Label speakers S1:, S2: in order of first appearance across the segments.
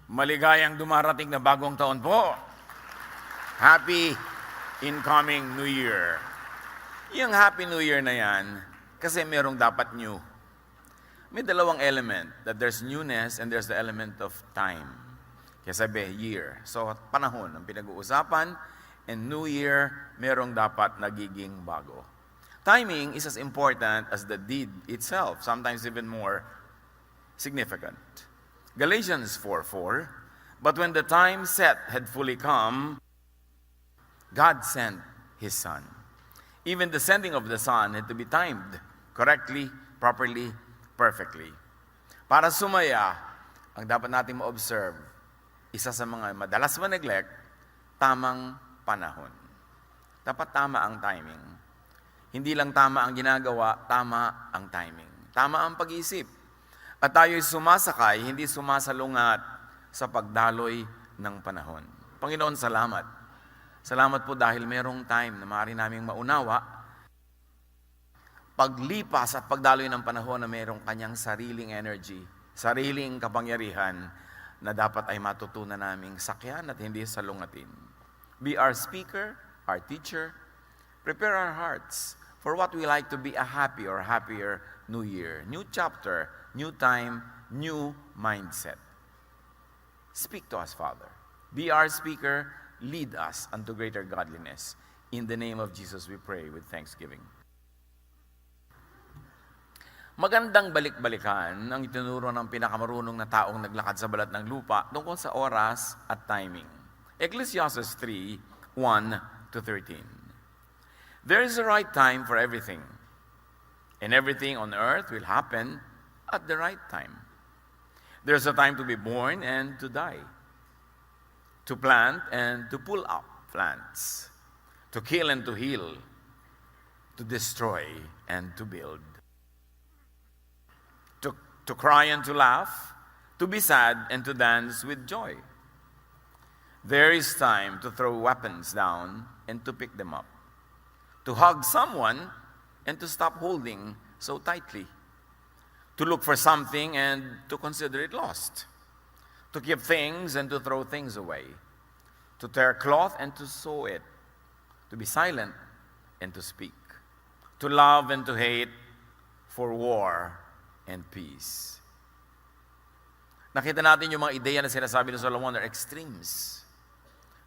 S1: Maligayang dumarating na bagong taon po. Happy incoming New Year. Yung Happy New Year na yan, kasi merong dapat new. May dalawang element, that there's newness and there's the element of time. Kaya sabi, year. So, panahon ang pinag-uusapan, and New Year, merong dapat nagiging bago. Timing is as important as the deed itself, sometimes even more significant. Galatians 4:4, but when the time set had fully come, God sent His Son. Even the sending of the Son had to be timed correctly, properly, perfectly. Para sumaya, ang dapat natin ma-observe, isa sa mga madalas ma-neglect, tamang panahon. Dapat tama ang timing. Hindi lang tama ang ginagawa, tama ang timing. Tama ang pag-iisip. At tayo'y sumasakay, hindi sumasalungat sa pagdaloy ng panahon. Panginoon, salamat. Salamat po dahil merong time na maaari naming maunawa paglipas at pagdaloy ng panahon na merong kanyang sariling energy, sariling kapangyarihan na dapat ay matutunan naming sakyan at hindi salungatin. Be our speaker, our teacher. Prepare our hearts for what we like to be a happy or happier New Year. New chapter, new time, new mindset. Speak to us, Father. Be our speaker. Lead us unto greater godliness. In the name of Jesus we pray with thanksgiving. Magandang balik-balikan ang itinuro ng pinakamarunong na taong naglakad sa balat ng lupa tungkol sa oras at timing. Ecclesiastes 3:1-13. There is a right time for everything, and everything on earth will happen at the right time. There's a time to be born and to die, to plant and to pull up plants, to kill and to heal, to destroy and to build, to cry and to laugh, to be sad and to dance with joy. There is time to throw weapons down and to pick them up, to hug someone and to stop holding so tightly, to look for something and to consider it lost, to keep things and to throw things away, to tear cloth and to sew it, to be silent and to speak, to love and to hate, for war and peace. Nakita natin yung mga ideya na sinasabi ni Solomon are extremes.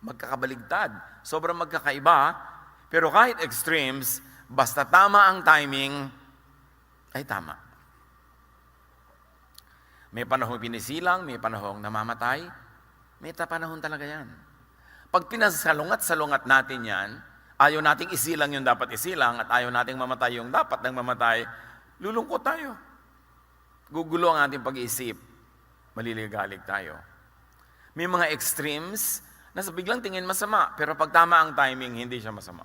S1: Magkakabaligtad. Sobrang magkakaiba. Pero kahit extremes, basta tama ang timing, ay tama. May panahong pinisilang, may panahong namamatay, may panahon talaga yan. Pag pinasalungat-salungat natin yan, ayaw nating isilang yung dapat isilang at ayaw nating mamatay yung dapat nang mamatay, lulungkot tayo. Gugulo ang ating pag-iisip, maliligalig tayo. May mga extremes na sa biglang tingin masama, pero pag tama ang timing, hindi siya masama.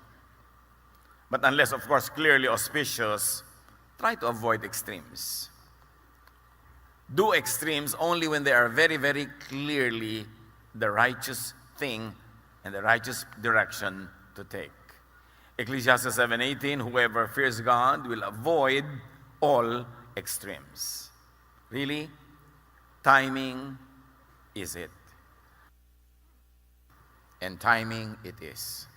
S1: But unless, of course, clearly auspicious, try to avoid extremes. Do extremes only when they are very, very clearly the righteous thing and the righteous direction to take. Ecclesiastes 7:18, whoever fears God will avoid all extremes. Really? Timing is it. And timing it is.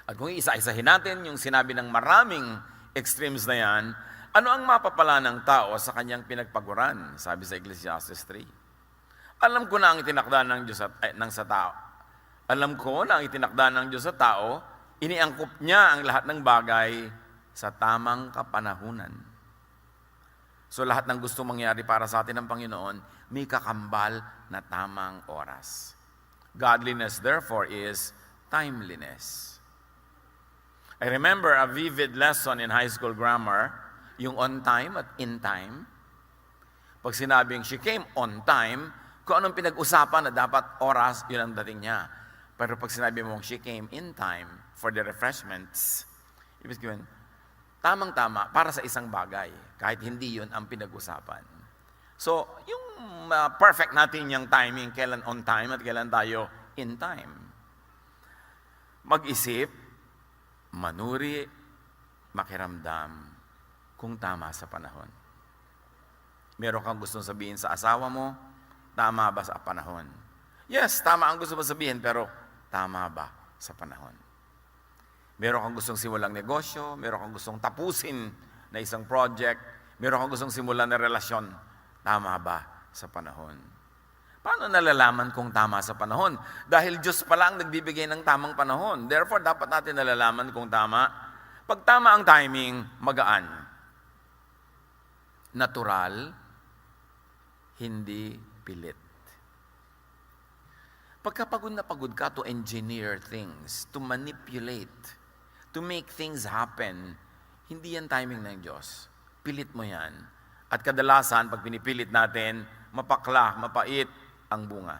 S1: At kung isa-isahin natin yung sinabi ng maraming extremes na yan, ano ang mapapala ng tao sa kanyang pinagpaguran? Sabi sa Ecclesiastes 3. Alam ko na ang itinakda ng Diyos sa tao. Alam ko na ang itinakda ng Diyos sa tao, iniangkop niya ang lahat ng bagay sa tamang kapanahunan. So lahat ng gusto mangyari para sa atin ng Panginoon, may kakambal na tamang oras. Godliness, therefore, is timeliness. I remember a vivid lesson in high school grammar, yung on time at in time. Pag sinabing she came on time, kung anong pinag-usapan na dapat oras, yun ang dating niya. Pero pag sinabi mong she came in time for the refreshments, ibig sabihin, tamang-tama para sa isang bagay, kahit hindi yun ang pinag-usapan. So, yung perfect natin yung timing, kailan on time at kailan tayo in time. Mag-isip, manuri, makiramdam, kung tama sa panahon. Meron kang gustong sabihin sa asawa mo, tama ba sa panahon? Yes, tama ang gusto mo sabihin, pero tama ba sa panahon? Meron kang gustong simulang negosyo, meron kang gustong tapusin na isang project, meron kang gustong simulan na relasyon, tama ba sa panahon? Paano nalalaman kung tama sa panahon? Dahil Diyos pala ang nagbibigay ng tamang panahon. Therefore, dapat natin nalalaman kung tama. Pag tama ang timing, magaan. Natural, hindi pilit. Pagkapagod na pagod ka to engineer things, to manipulate, to make things happen, hindi yan timing ng Diyos. Pilit mo yan. At kadalasan, pag pinipilit natin, mapakla, mapait ang bunga.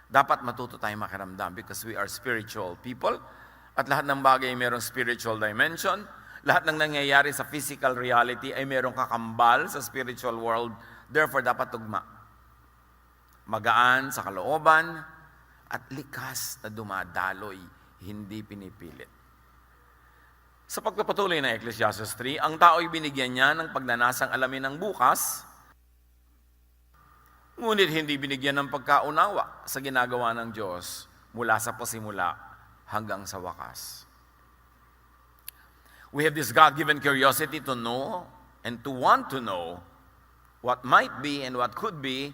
S1: Dapat matuto tayong makiramdam because we are spiritual people at lahat ng bagay ay mayroong spiritual dimension. Lahat ng nangyayari sa physical reality ay mayroong kakambal sa spiritual world. Therefore, dapat tugma. Magaan sa kalooban at likas na dumadaloy, hindi pinipilit. Sa pagpapatuloy ng Ecclesiastes 3, ang tao'y binigyan niya ng pagnanasang alamin ng bukas, ngunit hindi binigyan ng pagkaunawa sa ginagawa ng Diyos mula sa pasimula hanggang sa wakas. We have this God-given curiosity to know and to want to know what might be and what could be,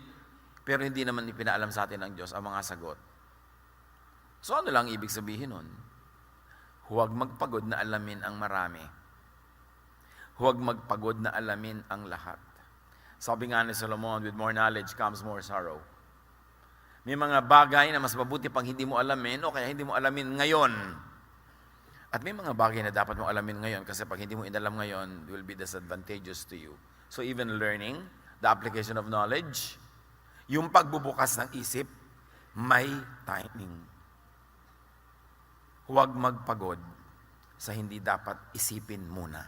S1: pero hindi naman ipinaalam sa atin ng Diyos ang mga sagot. So ano lang ibig sabihin nun? Huwag magpagod na alamin ang marami. Huwag magpagod na alamin ang lahat. Sabi nga ni Solomon, with more knowledge comes more sorrow. May mga bagay na mas mabuti pang hindi mo alamin o kaya hindi mo alamin ngayon. At may mga bagay na dapat mo alamin ngayon kasi pag hindi mo inalam ngayon, it will be disadvantageous to you. So even learning, the application of knowledge, yung pagbubukas ng isip, may timing. Huwag magpagod sa hindi dapat isipin muna.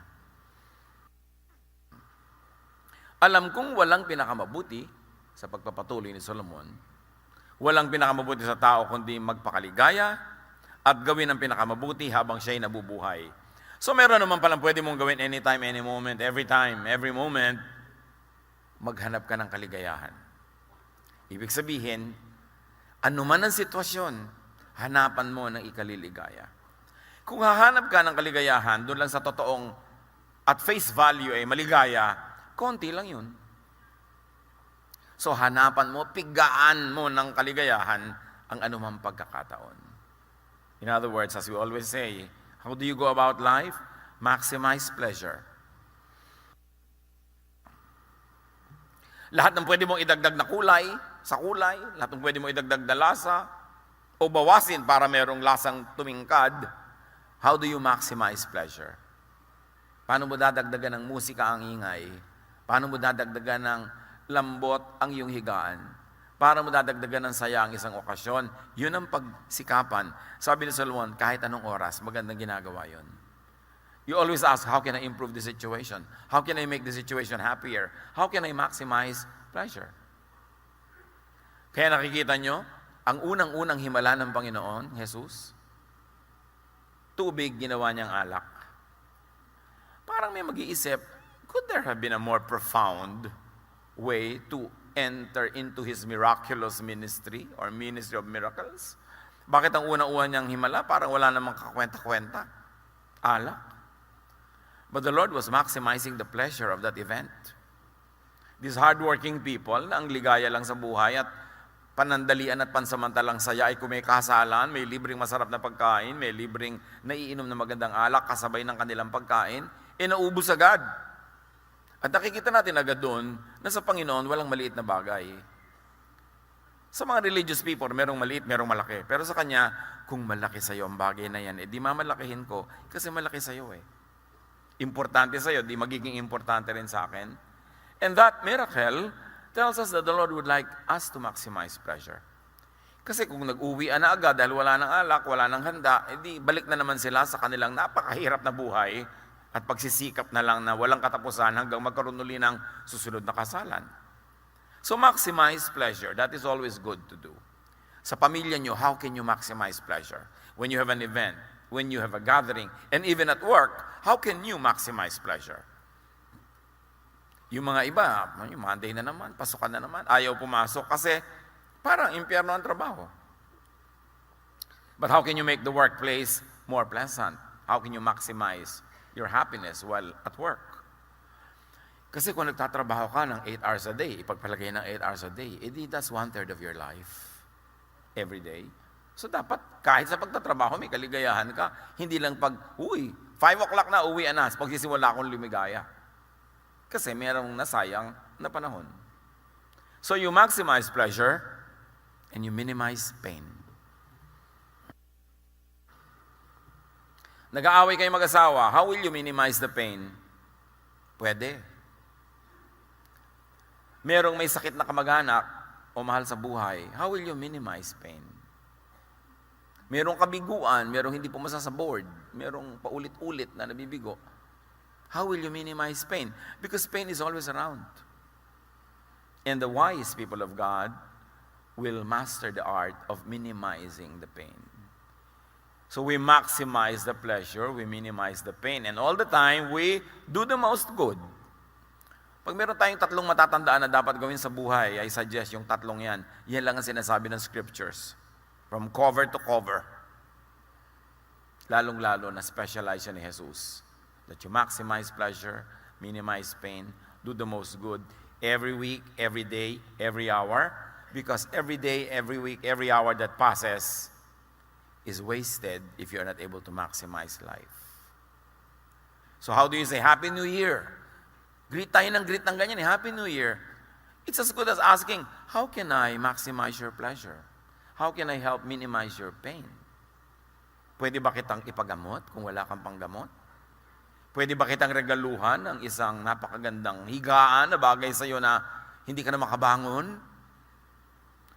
S1: Alam kong walang pinakamabuti sa pagpapatuloy ni Solomon, walang pinakamabuti sa tao kundi magpakaligaya at gawin ang pinakamabuti habang siya'y nabubuhay. So meron naman palang pwede mong gawin anytime, any moment, every time, every moment, maghanap ka ng kaligayahan. Ibig sabihin, anuman ang sitwasyon, hanapan mo ng ikaliligaya. Kung hahanap ka ng kaligayahan, doon lang sa totoong at face value ay maligaya, konti lang yun. So hanapan mo, pigaan mo ng kaligayahan ang anumang pagkakataon. In other words, as we always say, how do you go about life? Maximize pleasure. Lahat ng pwede mong idagdag na kulay, sa kulay, lahat ng pwede mong idagdag na lasa, o bawasin para merong lasang tumingkad, how do you maximize pleasure? Paano mo dadagdagan ng musika ang ingay? Paano mo dadagdagan ng lambot ang iyong higaan? Paano mo dadagdagan ng saya ang isang okasyon? Yun ang pagsikapan. Sabi ni Solomon, kahit anong oras, magandang ginagawa yun. You always ask, how can I improve the situation? How can I make the situation happier? How can I maximize pleasure? Kaya nakikita nyo, ang unang-unang himala ng Panginoon, Jesus, tubig ginawa niyang alak. Parang may mag-iisip, could there have been a more profound way to enter into His miraculous ministry or ministry of miracles? Bakit ang unang-unang niyang himala, parang wala namang kakwenta-kwenta? Alak. But the Lord was maximizing the pleasure of that event. These hardworking people, na ang ligaya lang sa buhay at panandalian at pansamantalang saya ay kung may kasalan, may libreng masarap na pagkain, may libreng naiinom na magandang alak kasabay ng kanilang pagkain, naubos agad. At nakikita natin agad doon na sa Panginoon walang maliit na bagay. Sa mga religious people, merong maliit, merong malaki. Pero sa Kanya, kung malaki sa'yo ang bagay na yan, di mamalakihin ko kasi malaki sa'yo Importante sa'yo, di magiging importante rin sa akin. And that miracle tells us that the Lord would like us to maximize pleasure. Kasi kung nag-uwian na agad dahil wala ng alak, wala ng handa, edi balik na naman sila sa kanilang napakahirap na buhay at pagsisikap na lang na walang katapusan hanggang magkaroon uli ng susunod na kasalan. So maximize pleasure. That is always good to do. Sa pamilya nyo, how can you maximize pleasure? When you have an event, when you have a gathering, and even at work, how can you maximize pleasure? Yung mga iba, yung Monday na naman, pasukan na naman, ayaw pumasok kasi parang impyerno ang trabaho. But how can you make the workplace more pleasant? How can you maximize your happiness while at work? Kasi kung nagtatrabaho ka ng 8 hours a day, ipagpalagay ng 8 hours a day, edi that's 1/3 of your life every day. So dapat kahit sa pagtatrabaho may kaligayahan ka. Hindi lang 5 o'clock na uwi na, pagsisimula akong lumigaya. Kasi merong nasayang na panahon. So you maximize pleasure and you minimize pain. Nag-aaway kayo mag-asawa, how will you minimize the pain? Pwede. Merong may sakit na kamag-anak o mahal sa buhay, how will you minimize pain? Merong kabiguan, merong hindi pumasa sa board, merong paulit-ulit na nabibigo. How will you minimize pain? Because pain is always around. And the wise people of God will master the art of minimizing the pain. So we maximize the pleasure, we minimize the pain, and all the time, we do the most good. Pag meron tayong 3 matatandaan na dapat gawin sa buhay, I suggest yung 3 yan. Yan lang ang sinasabi ng scriptures. From cover to cover. Lalong-lalo na specialize siya ni Jesus. That you maximize pleasure, minimize pain, do the most good every week, every day, every hour. Because every day, every week, every hour that passes is wasted if you are not able to maximize life. So how do you say, Happy New Year? Greet tayo ng ganyan eh, Happy New Year. It's as good as asking, how can I maximize your pleasure? How can I help minimize your pain? Pwede ba kitang ipagamot kung wala kang panggamot? Pwede ba kitang regaluhan ng isang napakagandang higaan na bagay sa iyo na hindi ka na makabangon?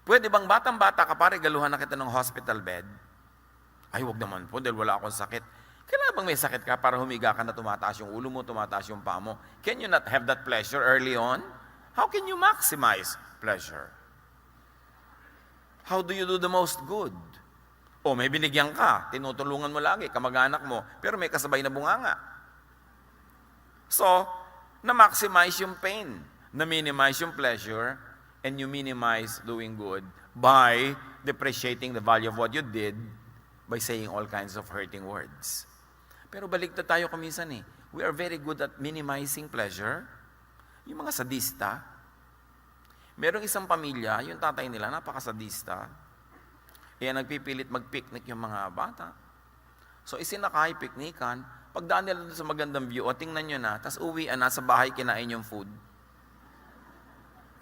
S1: Pwede bang batang-bata ka pa, regaluhan na kita ng hospital bed? Ay, wag naman po, dahil wala akong sakit. Kailangan bang may sakit ka para humiga ka na tumataas yung ulo mo, tumataas yung paa mo? Can you not have that pleasure early on? How can you maximize pleasure? How do you do the most good? O may binigyan ka, tinutulungan mo lagi, kamag-anak mo, pero may kasabay na bunganga. So, na-maximize yung pain, na-minimize yung pleasure, and you minimize doing good by depreciating the value of what you did by saying all kinds of hurting words. Pero baligtad tayo kuminsan eh. We are very good at minimizing pleasure. Yung mga sadista, merong isang pamilya, yung tatay nila, napakasadista, kaya nagpipilit mag-picnic yung mga bata. So isinakay, piknikan, pagdaan nila doon sa magandang view, o tingnan nyo na, tas uwian na, sa bahay kinain yung food.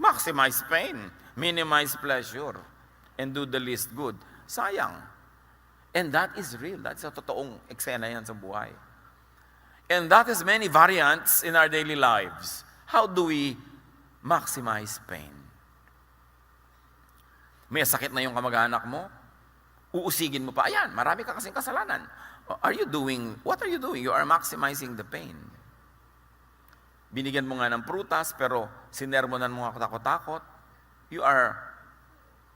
S1: Maximize pain, minimize pleasure, and do the least good. Sayang. And that is real. That's a totoong eksena yan sa buhay. And that is many variants in our daily lives. How do we maximize pain? May sakit na yung kamag-anak mo, uusigin mo pa, ayan, marami ka kasing kasalanan. What are you doing? You are maximizing the pain. Binigyan mo nga ng prutas, pero sinermonan mo nga takot-takot. You are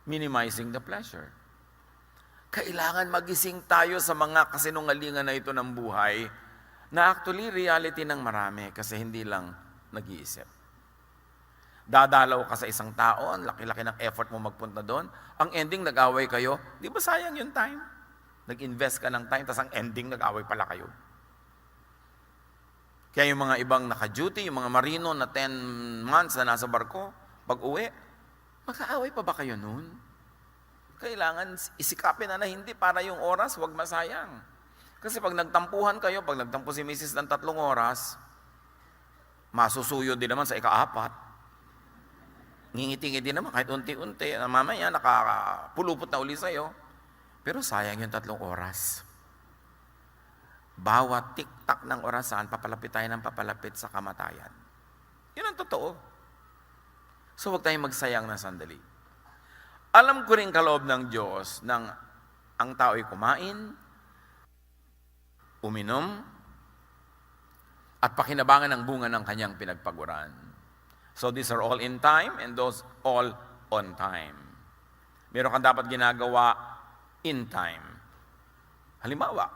S1: minimizing the pleasure. Kailangan magising tayo sa mga kasinungalingan na ito ng buhay na actually reality ng marami kasi hindi lang nag-iisip. Dadalaw ka sa isang tao, ang laki-laki ng effort mo magpunta doon, ang ending nag-away kayo, di ba sayang yung time? Nag-invest ka ng time, tapos ang ending nag-away pala kayo. Kaya yung mga ibang naka-duty, yung mga marino na 10 months na nasa barko, pag-uwi, mag-aaway pa ba kayo noon? Kailangan isikapin na hindi para yung oras, huwag masayang. Kasi pag nagtampuhan kayo, pag nagtampo si Mrs. ng 3 oras, masusuyo din naman sa ika-4. Ngingiti-ngiti din naman kahit unti-unti. Mamaya nakapulupot na uli sa'yo. Pero sayang yung 3 oras. Bawat tik-tak ng orasan, papalapit tayo ng papalapit sa kamatayan. Yun ang totoo. So huwag tayong magsayang ng sandali. Alam ko rin kaloob ng Diyos nang ang tao'y kumain, uminom, at pakinabangan ng bunga ng kanyang pinagpaguran. So these are all in time and those all on time. Meron kang dapat ginagawa in time. Halimbawa,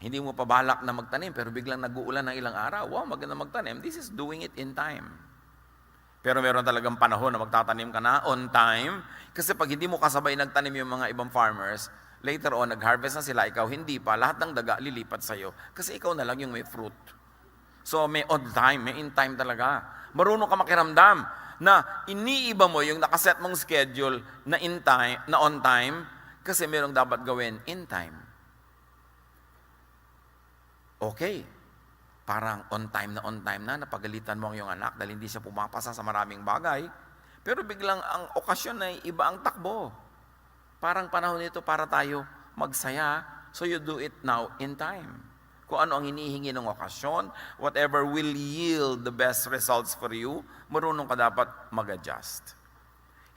S1: Hindi mo pa balak na magtanim, pero biglang nag-uulan ng ilang araw. Wow, maganda magtanim. This is doing it in time. Pero meron talagang panahon na magtatanim ka na on time. Kasi pag hindi mo kasabay nagtanim yung mga ibang farmers, later on, nag-harvest na sila, ikaw hindi pa, lahat ng daga lilipat sa'yo. Kasi ikaw na lang yung may fruit. So may on time, may in time talaga. Marunong ka makiramdam na iniiba mo yung nakaset mong schedule na in time, na on time, kasi merong dapat gawin in time. Okay, parang on time na, napagalitan mo ang iyong anak dahil hindi siya pumapasa sa maraming bagay, pero biglang ang okasyon ay iba ang takbo. Parang panahon nito para tayo magsaya, so you do it now in time. Kung ano ang hinihingi ng okasyon, whatever will yield the best results for you, marunong ka dapat mag-adjust.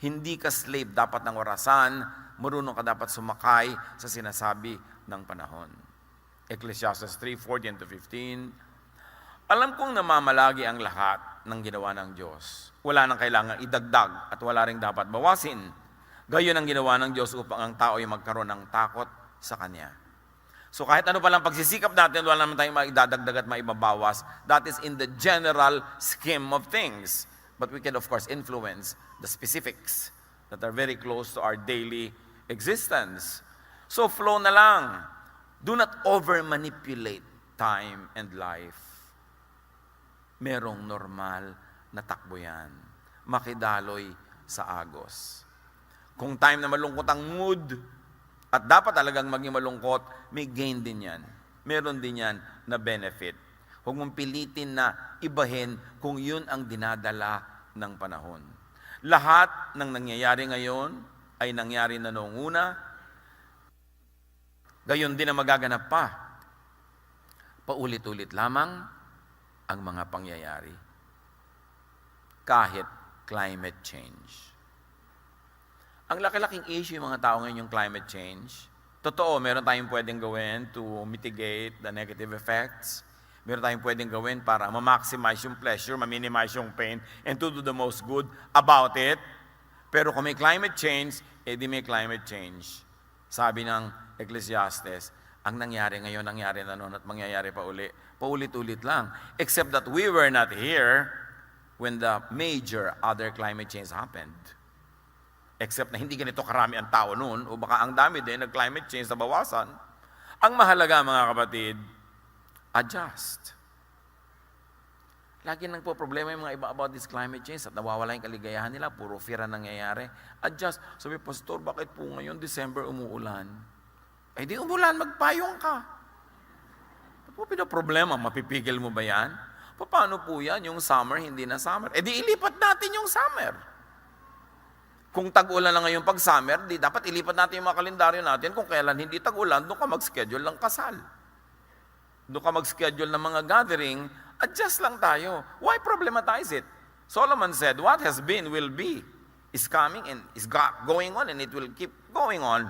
S1: Hindi ka slave dapat ng orasan, marunong ka dapat sumakay sa sinasabi ng panahon. Ecclesiastes 3:14-15, alam kong namamalagi ang lahat ng ginawa ng Diyos. Wala nang kailangan idagdag at wala ring dapat bawasin. Gayon ang ginawa ng Diyos upang ang tao ay magkaroon ng takot sa Kanya. So kahit ano palang pagsisikap natin, wala naman tayong maidadagdag at maibabawas. That is in the general scheme of things. But we can of course influence the specifics that are very close to our daily existence. So flow na lang. Do not over-manipulate time and life. Merong normal na takbo yan. Makidaloy sa agos. Kung time na malungkot ang mood, at dapat talagang maging malungkot, may gain din yan. Meron din yan na benefit. Huwag mong pilitin na ibahin kung yun ang dinadala ng panahon. Lahat ng nangyayari ngayon ay nangyari na noong una, gayon din ang magaganap pa. Paulit-ulit lamang ang mga pangyayari. Kahit climate change. Ang laki-laking issue yung mga tao ngayon yung climate change. Totoo, meron tayong pwedeng gawin to mitigate the negative effects. Meron tayong pwedeng gawin para ma-maximize yung pleasure, ma-minimize yung pain, and to do the most good about it. Pero kung may climate change, edi may climate change. Sabi ng Ecclesiastes, ang nangyari ngayon, nangyari na noon at mangyayari pa uli. Paulit-ulit lang. Except that we were not here when the major other climate change happened. Except na hindi ganito karami ang tao noon, o baka ang dami din, nag-climate change na bawasan. Ang mahalaga mga kapatid, adjust. Lagi nang po problema yung mga iba about this climate change at nawawala yung kaligayahan nila, puro fear ang nangyayari. Adjust. Sabi, Pastor, bakit po ngayon December umuulan? Eh di umulan, magpayong ka. Ano po pinaproblema? Mapipigil mo ba yan? Paano po yan? Yung summer, hindi na summer. Eh di ilipat natin yung summer. Kung tag-ulan na ngayon pag summer, di dapat ilipat natin yung mga kalendaryo natin. Kung kailan hindi tag-ulan, doon ka mag-schedule ng kasal. Doon ka mag-schedule ng mga gathering, adjust lang tayo. Why problematize it? Solomon said, what has been will be, is coming and is going on, and it will keep going on.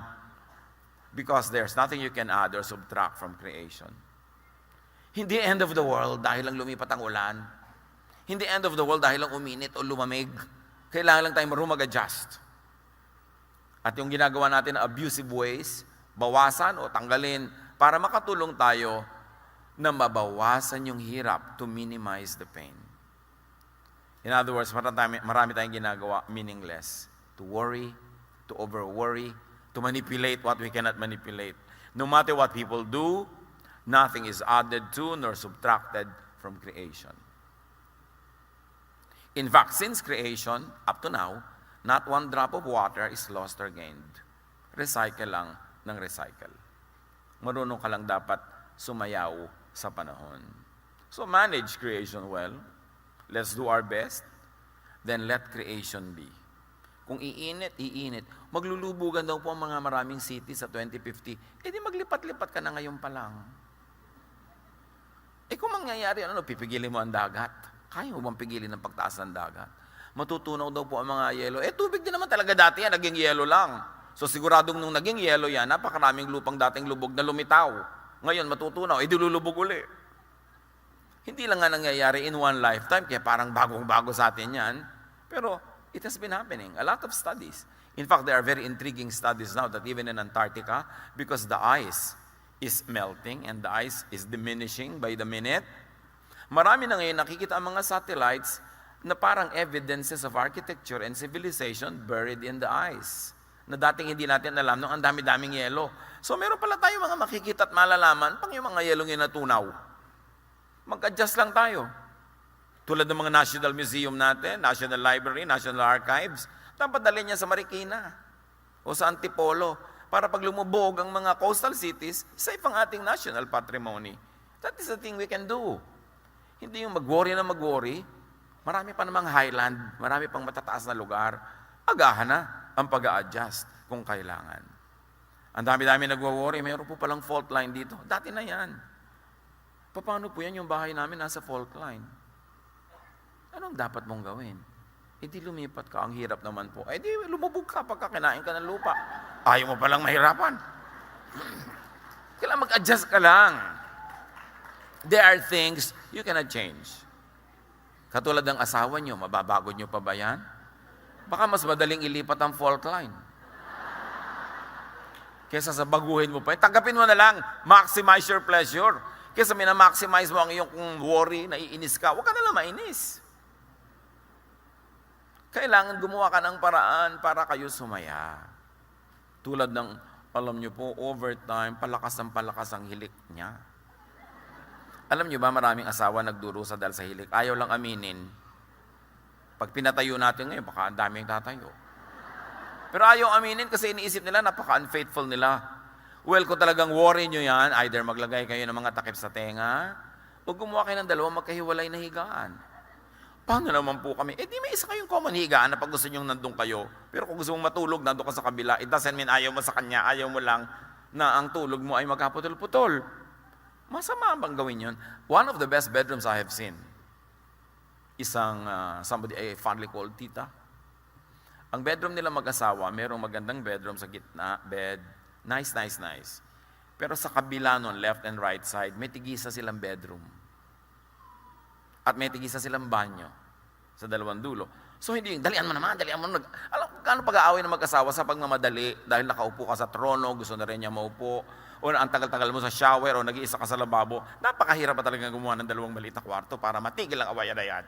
S1: Because there's nothing you can add or subtract from creation. Hindi end of the world dahil lang lumipat ang ulan. Hindi end of the world dahil lang uminit o lumamig. Kailangan lang tayong marunong mag-adjust. At yung ginagawa natin na abusive ways, bawasan o tanggalin para makatulong tayo na mabawasan yung hirap to minimize the pain. In other words, marami tayong ginagawa meaningless. To worry, to over-worry, to manipulate what we cannot manipulate. No matter what people do, nothing is added to nor subtracted from creation. In fact, since creation, up to now, not one drop of water is lost or gained. Recycle lang ng recycle. Marunong ka lang dapat sumayaw sa panahon. So manage creation well. Let's do our best. Then let creation be. Kung iinit, iinit. Maglulubugan daw po ang mga maraming cities sa 2050. Eh di maglipat-lipat ka na ngayon pa lang. Eh kung mangyayari, pipigilin mo ang dagat? Kaya mo bang pigilin ng pagtaas ng dagat? Matutunaw daw po ang mga yelo. Eh tubig din naman talaga dati yan, naging yelo lang. So siguradong nung naging yelo yan, napakaraming lupang dating lubog na lumitaw. Ngayon matutunaw, eh di lulubog uli. Hindi lang nga nangyayari in one lifetime, kaya parang bagong-bago sa atin yan. Pero it has been happening. A lot of studies. In fact, there are very intriguing studies now that even in Antarctica, because the ice is melting and the ice is diminishing by the minute. Marami na ngayon nakikita ang mga satellites na parang evidences of architecture and civilization buried in the ice. Na dating hindi natin alam nung ang dami-daming yelo. So meron pala tayo mga makikita at malalaman pang yung mga yelong yung natunaw. Mag-adjust lang tayo. Tulad ng mga National Museum natin, National Library, National Archives, dapat dalhin niya sa Marikina o sa Antipolo para pag lumubog ang mga coastal cities, safe ang ating national patrimony. That is the thing we can do. Hindi yung mag-worry na mag-worry. Marami pa namang highland, marami pang matataas na lugar. Agahan na ang pag-a-adjust kung kailangan. Ang dami-dami nagwo-worry, mayroon po palang fault line dito. Dati na yan. Paano po yan yung bahay namin nasa fault line? Anong dapat mong gawin? E di lumipat ka, ang hirap naman po. E di lumubog ka pagka kinain ka ng lupa. Ayaw mo palang mahirapan. Kailangan mag-adjust ka lang. There are things you cannot change. Katulad ng asawa nyo, mababago nyo pa ba yan? Baka mas madaling ilipat ang fault line. Kesa sa baguhin mo pa. Tanggapin mo na lang, maximize your pleasure. Kesa minamaximize mo ang iyong worry, naiinis ka, huwag ka na lang mainis. Kailangan gumawa ka ng paraan para kayo sumaya. Tulad ng, alam nyo po, overtime, palakas ang hilik niya. Alam nyo ba, maraming asawa nagdurusa dahil sa hilik. Ayaw lang aminin. Pag pinatayo natin ngayon, baka ang daming tatayo. Pero ayaw aminin kasi iniisip nila, napaka-unfaithful nila. Well, kung talagang worry nyo yan, either maglagay kayo ng mga takip sa tenga, o gumawa kayo ng dalawang magkahiwalay na higaan. Paano naman po kami? Eh di may isa kayong common higaan na pag gusto nyo nandun kayo. Pero kung gusto mong matulog, nandun ka sa kabila, it doesn't mean ayaw mo sa kanya, ayaw mo lang na ang tulog mo ay magkaputol-putol. Masama bang gawin yun? One of the best bedrooms I have seen, somebody I fondly called Tita. Ang bedroom nila mag-asawa, merong magandang bedroom sa gitna, bed, nice. Pero sa kabila nun, left and right side, may tigisa silang bedroom. At may tigisa silang banyo sa dalawang dulo. So hindi, dalian mo. Alam kung gaano pag-aaway ng mag-asawa sa pagmamadali dahil nakaupo ka sa trono, gusto na rin niya maupo, o ang tagal-tagal mo sa shower, o nag-iisa ka sa lababo. Napakahirap pa talaga gumawa ng dalawang maliit na kwarto para matigil ang awayan na yan.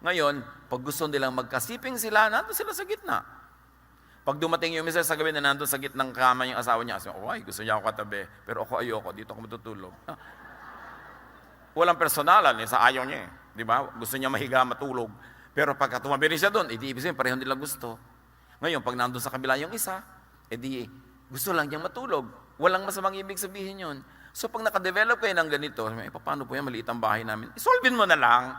S1: Ngayon, pag gusto nilang magkasiping sila, nandun sila sa gitna. Pag dumating yung misa sa gabi na nandun sa gitnang kama yung asawa niya, gusto niya ako katabi, pero ako ayoko, dito ako matutulog. Walang personalan, sa ayaw niya eh. Di ba? Gusto niya mahiga, matulog. Pero pagka tumabi rin siya doon, edi ibig sabihin, pareho nila gusto. Ngayon, pag nandun sa kabila yung isa, edi gusto lang niyang matulog. Walang masamang ibig sabihin yun. So pag nakadevelop kayo ng ganito, paano po yan, maliit ang bahay namin? Isolvin mo na lang.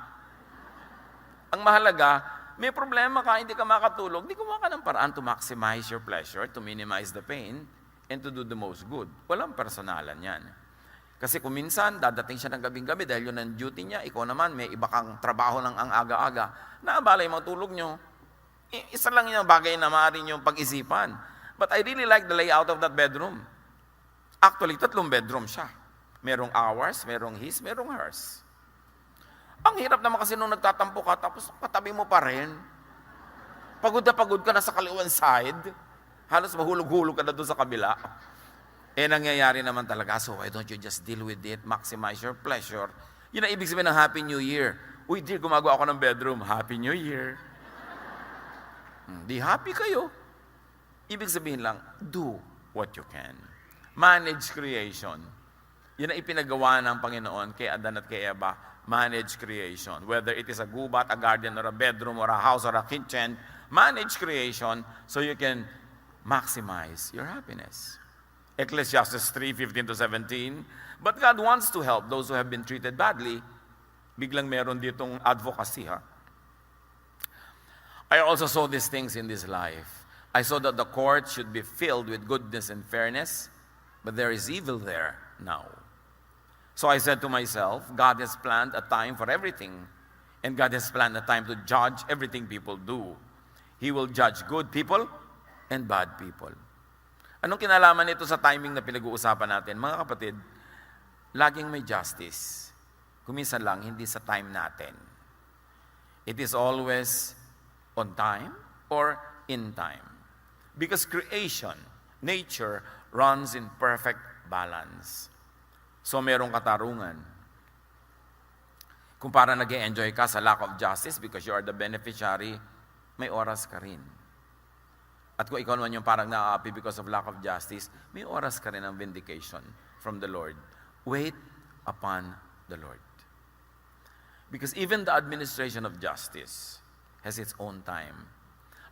S1: Ang mahalaga, may problema ka, hindi ka makatulog, di gumawa ka ng paraan to maximize your pleasure, to minimize the pain, and to do the most good. Walang personalan yan. Kasi kung minsan, dadating siya ng gabing-gabi dahil yun ang duty niya, ikaw naman, may iba kang trabaho ng ang aga-aga, naabala yung mga tulog nyo. Isa lang yung bagay na maaari nyo pag-isipan. But I really like the layout of that bedroom. Actually, 3 bedroom siya. Merong ours, merong his, merong hers. Ang hirap naman kasi nung nagtatampo ka, tapos katabi mo pa rin. Pagod ka na sa kaliwan side. Halos mahulog-hulog ka na doon sa kabila. Nangyayari naman talaga. So why don't you just deal with it, maximize your pleasure. Yun ang ibig sabihin ng Happy New Year. Uy, dear, gumagawa ako ng bedroom. Happy New Year. Di happy kayo. Ibig sabihin lang, do what you can. Manage creation. Yun ang ipinagawa ng Panginoon kay Adan at kay Eva. Manage creation. Whether it is a gubat, a garden, or a bedroom, or a house, or a kitchen, manage creation so you can maximize your happiness. Ecclesiastes 3:15-17. But God wants to help those who have been treated badly. Biglang meron ditong advocacy, ha? I also saw these things in this life. I saw that the court should be filled with goodness and fairness, but there is evil there now. So I said to myself, God has planned a time for everything, and God has planned a time to judge everything people do. He will judge good people and bad people. Anong kinalaman nito sa timing na pinag-uusapan natin? Mga kapatid, laging may justice. Kuminsan lang, hindi sa time natin. It is always on time or in time. Because creation, nature, runs in perfect balance. So merong katarungan. Kung parang nag-enjoy ka sa lack of justice because you are the beneficiary, may oras ka rin. At kung ikaw naman yung parang na-happy because of lack of justice, may oras ka rin ng vindication from the Lord. Wait upon the Lord. Because even the administration of justice has its own time.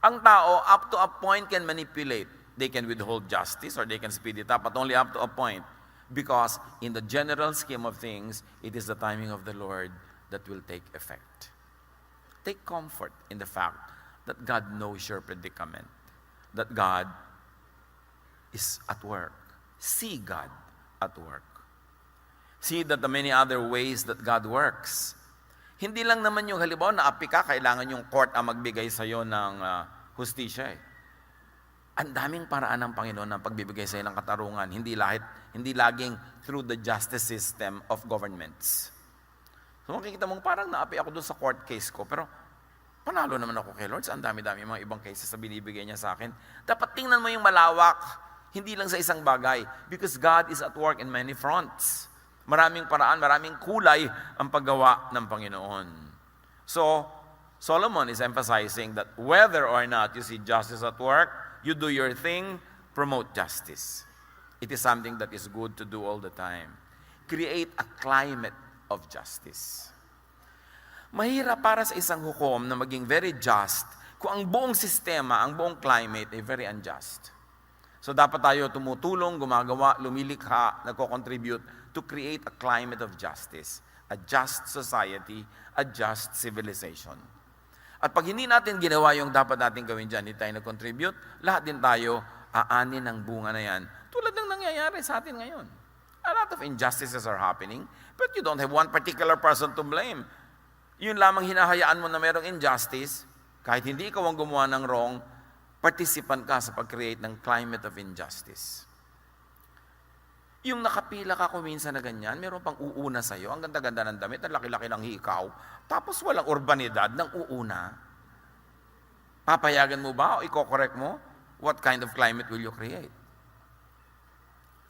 S1: Ang tao, up to a point, can manipulate. They can withhold justice or they can speed it up, but only up to a point. Because in the general scheme of things, it is the timing of the Lord that will take effect. Take comfort in the fact that God knows your predicament, that God is at work. See God at work. See that the many other ways that God works. Hindi lang naman yung halimbawa na api ka, kailangan yung court ang magbigay sa iyo ng hustisya. Ang daming paraan ng Panginoon ng pagbibigay sa iyo ng katarungan. Hindi laging through the justice system of governments. So makikita mong parang naapi ako doon sa court case ko, pero panalo naman ako kay Lord. Ang dami-dami mga ibang cases na binibigay niya sa akin. Dapat tingnan mo yung malawak, hindi lang sa isang bagay. Because God is at work in many fronts. Maraming paraan, maraming kulay ang paggawa ng Panginoon. So, Solomon is emphasizing that whether or not you see justice at work, you do your thing, promote justice. It is something that is good to do all the time. Create a climate of justice. Mahirap para sa isang hukom na maging very just kung ang buong sistema, ang buong climate ay very unjust. So dapat tayo tumutulong, gumagawa, lumilikha, nagko-contribute to create a climate of justice, a just society, a just civilization. At pag hindi natin ginawa yung dapat natin gawin dyan, hindi tayo nag-contribute, lahat din tayo aanin ng bunga na yan. Tulad ng nangyayari sa atin ngayon. A lot of injustices are happening, but you don't have one particular person to blame. Yun lamang hinahayaan mo na merong injustice, kahit hindi ikaw ang gumawa ng wrong, participant ka sa pag-create ng climate of injustice. Yung nakapila ka kung minsan na ganyan, meron pang uuna sa'yo, ang ganda-ganda ng damit, ang laki-laki ng hikaw, tapos walang urbanidad ng uuna. Papayagan mo ba o i-correct mo? What kind of climate will you create?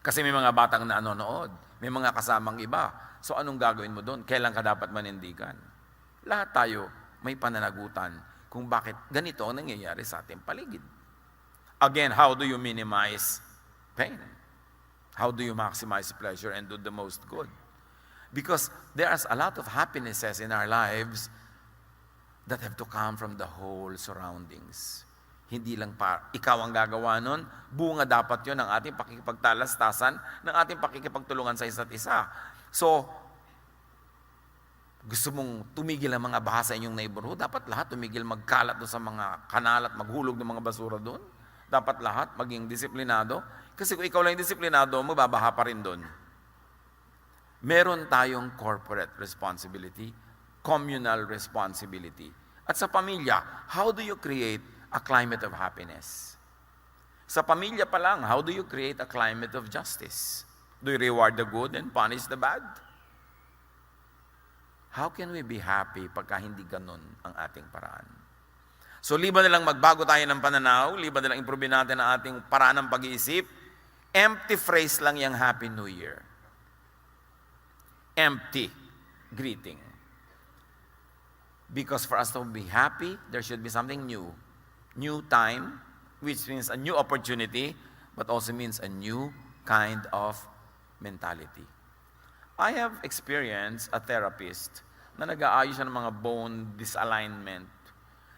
S1: Kasi may mga batang nanonood, may mga kasamang iba. So anong gagawin mo doon? Kailan ka dapat manindigan? Lahat tayo may pananagutan kung bakit ganito ang nangyayari sa ating paligid. Again, how do you minimize pain? How do you maximize pleasure and do the most good? Because there's a lot of happinesses in our lives that have to come from the whole surroundings. Hindi lang ikaw ang gagawa nun, bunga dapat yon ng ating pakikipagtalastasan, ng ating pakikipagtulungan sa isa't isa. So, gusto mong tumigil ang mga baha sa inyong neighborhood, dapat lahat tumigil magkalat doon sa mga kanal at maghulog ng mga basura doon. Dapat lahat maging disiplinado. Kasi kung ikaw lang yung disiplinado, mababaha pa rin doon. Meron tayong corporate responsibility, communal responsibility. At sa pamilya, how do you create a climate of happiness? Sa pamilya pa lang, how do you create a climate of justice? Do you reward the good and punish the bad? How can we be happy pagka hindi ganun ang ating paraan? So, liban na lang magbago tayo ng pananaw, liban na lang improve natin ang ating paraan ng pag-iisip, empty phrase lang yung Happy New Year. Empty greeting. Because for us to be happy, there should be something new. New time, which means a new opportunity, but also means a new kind of mentality. I have experienced a therapist na nag-aayos siya ng mga bone disalignment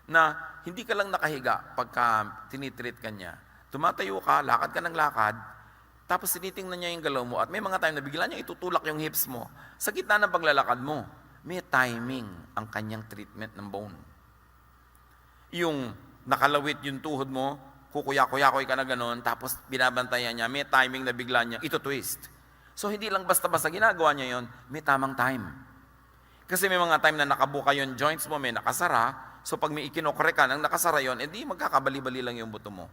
S1: na hindi ka lang nakahiga pagka tinitreat ka niya. Tumatayo ka, lakad ka ng lakad, tapos tinitingnan niya yung galaw mo at may mga time na bigla niya itutulak yung hips mo. Sa gitna ng paglalakad mo, may timing ang kanyang treatment ng bone. Yung nakalawit yung tuhod mo, kukuya-kuya-kuy ka na gano'n, tapos binabantayan niya, may timing na bigla niya, ito twist. So hindi lang basta-basta ginagawa niya yon, may tamang time. Kasi may mga time na nakabuka yung joints mo, may nakasara, so pag may ikinokore ka nang nakasara yon, edi magkakabali-bali lang yung buto mo.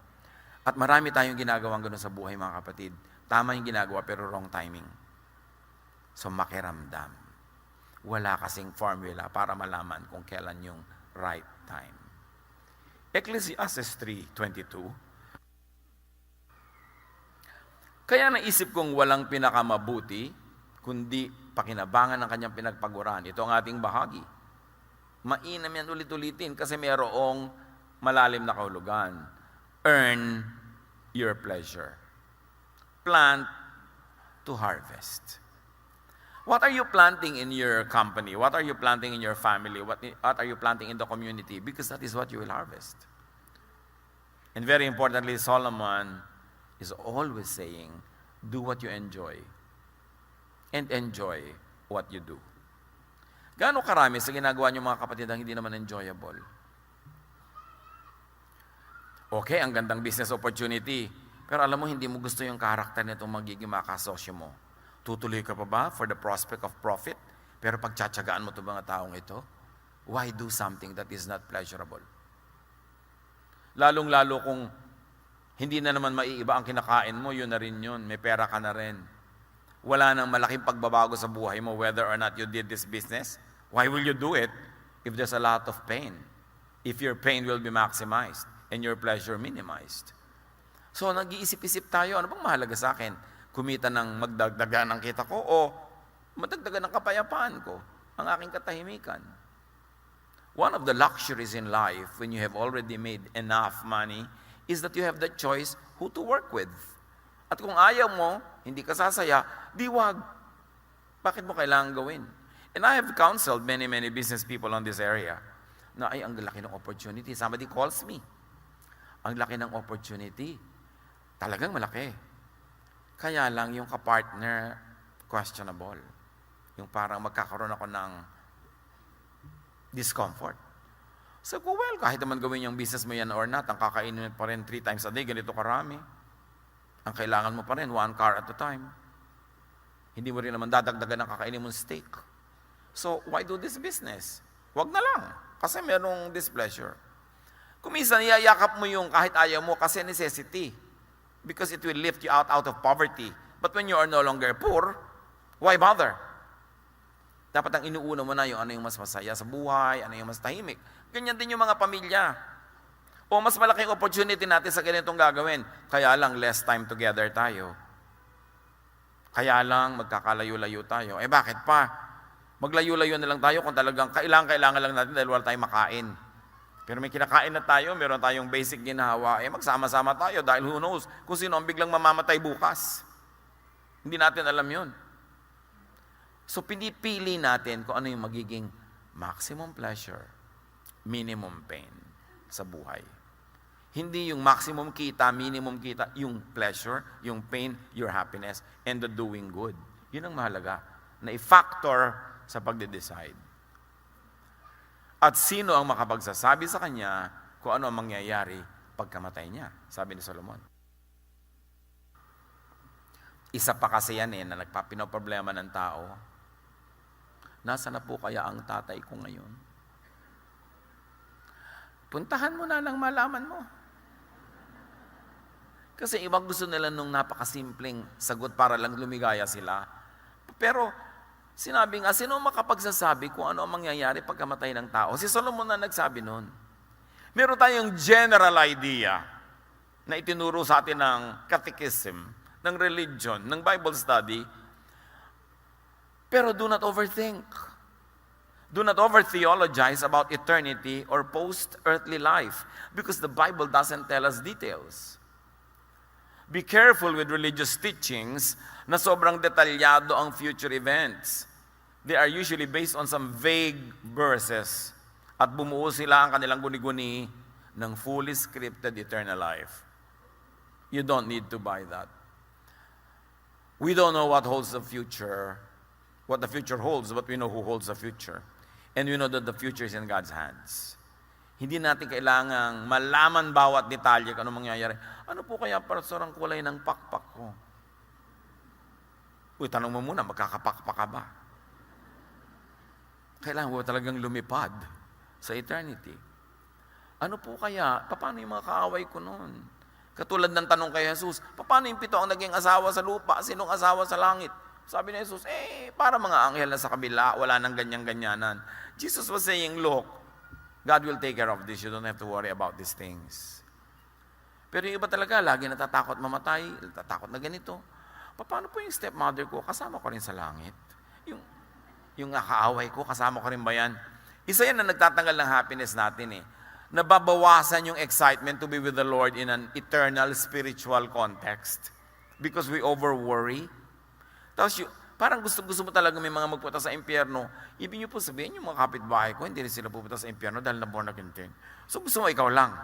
S1: At marami tayong ginagawang gano'n sa buhay, mga kapatid. Tama yung ginagawa, pero wrong timing. So makiramdam. Wala kasing formula para malaman kung kailan yung right time. Ecclesiastes 3:22. Kaya naisip kong walang pinakamabuti, kundi pakinabangan ng kanyang pinagpaguran. Ito ang ating bahagi. Mainam yan ulit-ulitin kasi mayroong malalim na kahulugan. Earn your pleasure. Plant to harvest. What are you planting in your company? What are you planting in your family? What are you planting in the community? Because that is what you will harvest. And very importantly, Solomon is always saying, do what you enjoy. And enjoy what you do. Gaano karami sa ginagawa niyo mga kapatid ang hindi naman enjoyable? Okay, ang gandang business opportunity. Pero alam mo, hindi mo gusto yung karakter nitong magiging makasosyo mo. Tutuloy ka pa ba for the prospect of profit? Pero pagtsatsagaan mo itong mga taong ito, why do something that is not pleasurable? Lalong-lalo kung hindi na naman maiiba ang kinakain mo, yun na rin yun. May pera ka na rin. Wala nang malaking pagbabago sa buhay mo whether or not you did this business. Why will you do it if there's a lot of pain? If your pain will be maximized and your pleasure minimized. So nag-iisip-isip tayo, ano bang mahalaga sa akin? Kumita ng magdagdagan ng kita ko o madagdagan ng kapayapaan ko, ang aking katahimikan. One of the luxuries in life when you have already made enough money is that you have the choice who to work with. At kung ayaw mo, hindi ka sasaya, di wag. Bakit mo kailangan gawin? And I have counseled many business people on this area na ay, ang laki ng opportunity. Somebody calls me. Ang laki ng opportunity. Talagang malaki. Kaya lang yung kapartner, questionable. Yung parang magkakaroon ako ng discomfort. So, well, kahit naman gawin yung business mo yan or not, ang kakainin mo pa rin 3 times a day, ganito karami. Ang kailangan mo pa rin, 1 car at a time. Hindi mo rin naman dadagdagan ang kakainin mong steak. So, why do this business? Wag na lang, kasi merong displeasure. Kung minsan, iyayakap mo yung kahit ayaw mo kasi necessity. Because it will lift you out of poverty. But when you are no longer poor, why bother? Dapat ang inuuna mo na yung ano yung mas masaya sa buhay, ano yung mas tahimik. Ganyan din yung mga pamilya. O mas malaking opportunity natin sa ganitong gagawin. Kaya lang, less time together tayo. Kaya lang, magkakalayo-layo tayo. Eh bakit pa? Maglayo-layo na lang tayo kung talagang kailangan lang natin dahil wala tayong makain. Pero may kinakain na tayo, meron tayong basic ginhawa, magsama-sama tayo dahil who knows kung sino ang biglang mamamatay bukas. Hindi natin alam yun. So pinipili natin kung ano yung magiging maximum pleasure, minimum pain sa buhay. Hindi yung maximum kita, minimum kita, yung pleasure, yung pain, your happiness, and the doing good. Yun ang mahalaga na i-factor sa pagde-decide. At sino ang makapagsasabi sa kanya kung ano ang mangyayari pagkamatay niya? Sabi ni Solomon. Isa pa kasi yan na nagpapinoproblema ng tao. Nasaan na po kaya ang tatay ko ngayon? Puntahan mo na lang malaman mo. Kasi ibang gusto nila nung napakasimpleng sagot para lang lumigaya sila. Pero sinabi nga, sino makapagsasabi kung ano ang mangyayari pagkamatay ng tao? Si Solomon na nagsabi noon. Meron tayong general idea na itinuro sa atin ng catechism, ng religion, ng Bible study. Pero do not overthink. Do not over-theologize about eternity or post-earthly life because the Bible doesn't tell us details. Be careful with religious teachings na sobrang detalyado ang future events. They are usually based on some vague verses at bumuo sila ang kanilang guni-guni ng fully scripted eternal life. You don't need to buy that. We don't know what holds the future, what the future holds, but we know who holds the future. And we know that the future is in God's hands. Hindi natin kailangang malaman bawat detalye kung ano mangyayari. Ano po kaya, Pastor, ang kulay ng pakpak ko? Uy, tanong mo muna, magkakapakpak ka ba? Kailangan mo talagang lumipad sa eternity. Ano po kaya? Paano yung mga kaaway ko noon? Katulad ng tanong kay Jesus, paano yung 7 ang naging asawa sa lupa? Sinong asawa sa langit? Sabi ni Jesus, para mga anghel na sa kabila, wala nang ganyan-ganyanan. Jesus was saying, look, God will take care of this. You don't have to worry about these things. Pero yung iba talaga, lagi natatakot mamatay, natatakot na ganito. paano po yung stepmother ko? Kasama ko rin sa langit. Yung nakaaway ko, kasama ko rin ba yan? Isa yan na nagtatanggal ng happiness natin eh. Nababawasan yung excitement to be with the Lord in an eternal spiritual context. Because we over-worry. Tapos parang gusto mo talaga may mga magpunta sa impyerno. Ibig niyo po sabihin, yung mga kapitbahay ko, hindi rin sila pupunta sa impyerno dahil na born again din. So gusto mo ikaw lang.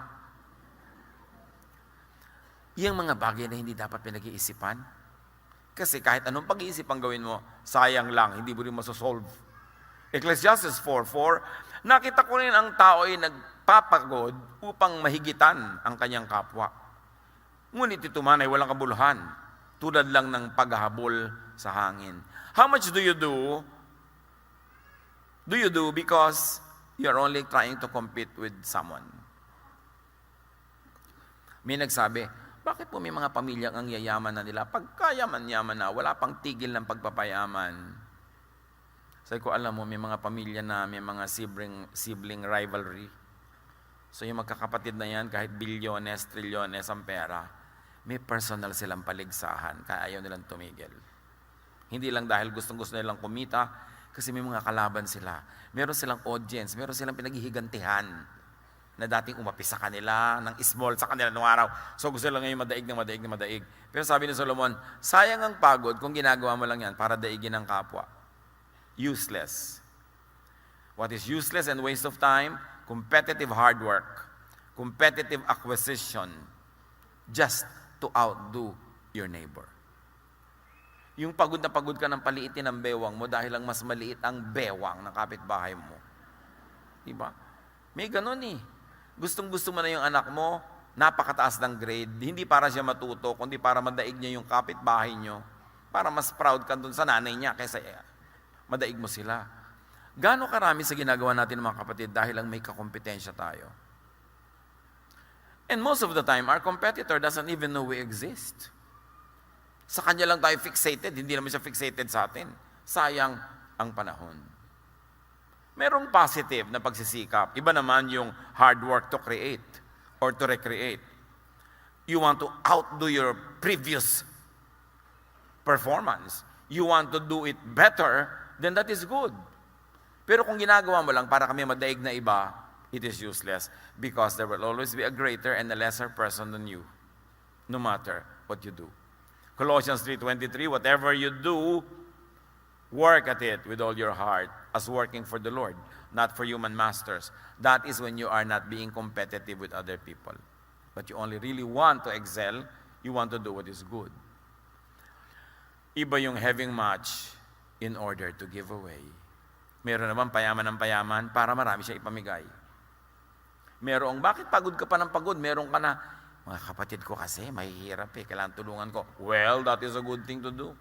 S1: Yung mga bagay na hindi dapat pinag-iisipan. Kasi kahit anong pag-iisip ang gawin mo, sayang lang, hindi mo rin masosolve. Ecclesiastes 4:4, nakita ko rin ang tao ay nagpapagod upang mahigitan ang kanyang kapwa. Ngunit ito man ay walang kabuluhan, tulad lang ng paghahabol sa hangin. How much do you do? Do you do because you're only trying to compete with someone? May nagsabi, bakit po may mga pamilyang ang yayaman na nila? Pagkayaman-yaman na, wala pang tigil ng pagpapayaman. Sabi ko, alam mo, may mga pamilya na may mga sibling rivalry. So yung magkakapatid na yan, kahit bilyones, trilyones ang pera, may personal silang paligsahan, kaya ayaw nilang tumigil. Hindi lang dahil gustong-gusto nilang kumita, kasi may mga kalaban sila. Meron silang audience, meron silang pinaghihigantihan na dating umapis sa kanila, ng small sa kanila noong araw. So gusto lang ngayon madaig. Pero sabi ni Solomon, sayang ang pagod kung ginagawa mo lang yan para daigin ang kapwa. Useless. What is useless and waste of time? Competitive hard work. Competitive acquisition. Just to outdo your neighbor. Yung pagod na pagod ka ng paliitin ng bewang mo dahil lang mas maliit ang bewang ng kapitbahay mo. Diba? May ganun eh. Gustong-gusto mo na yung anak mo, napakataas ng grade, hindi para siya matuto, kundi para madaig niya yung kapitbahay nyo, para mas proud ka dun sa nanay niya kaysa madaig mo sila. Gaano karami sa ginagawa natin mga kapatid dahil lang may kakompetensya tayo. And most of the time, our competitor doesn't even know we exist. Sa kanya lang tayo fixated, hindi naman siya fixated sa atin. Sayang ang panahon. Merong positive na pagsisikap. Iba naman yung hard work to create or to recreate. You want to outdo your previous performance. You want to do it better, then that is good. Pero kung ginagawa mo lang para kami madaig na iba, it is useless because there will always be a greater and a lesser person than you, no matter what you do. Colossians 3:23, whatever you do, work at it with all your heart as working for the Lord, not for human masters. That is when you are not being competitive with other people. But you only really want to excel, you want to do what is good. Iba yung having much in order to give away. Meron naman payaman ng payaman para marami siya ipamigay. Merong, bakit pagod ka pa ng pagod? Meron ka na, mga kapatid ko kasi, mahihirap kailangan tulungan ko. Well, that is a good thing to do.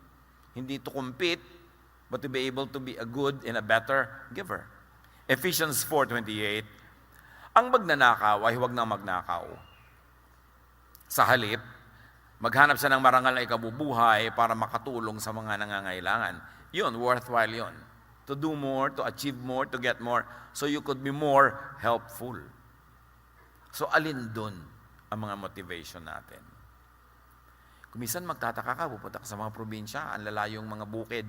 S1: Hindi to compete, but to be able to be a good and a better giver. Ephesians 4:28, ang magnanakaw ay huwag nang magnakaw. Sa halip, maghanap siya ng marangal na ikabubuhay para makatulong sa mga nangangailangan. Yun, worthwhile yun. To do more, to achieve more, to get more, so you could be more helpful. So alin dun ang mga motivation natin? Kung minsan magtataka ka, pupunta ka sa mga probinsya, ang lalayong mga bukid,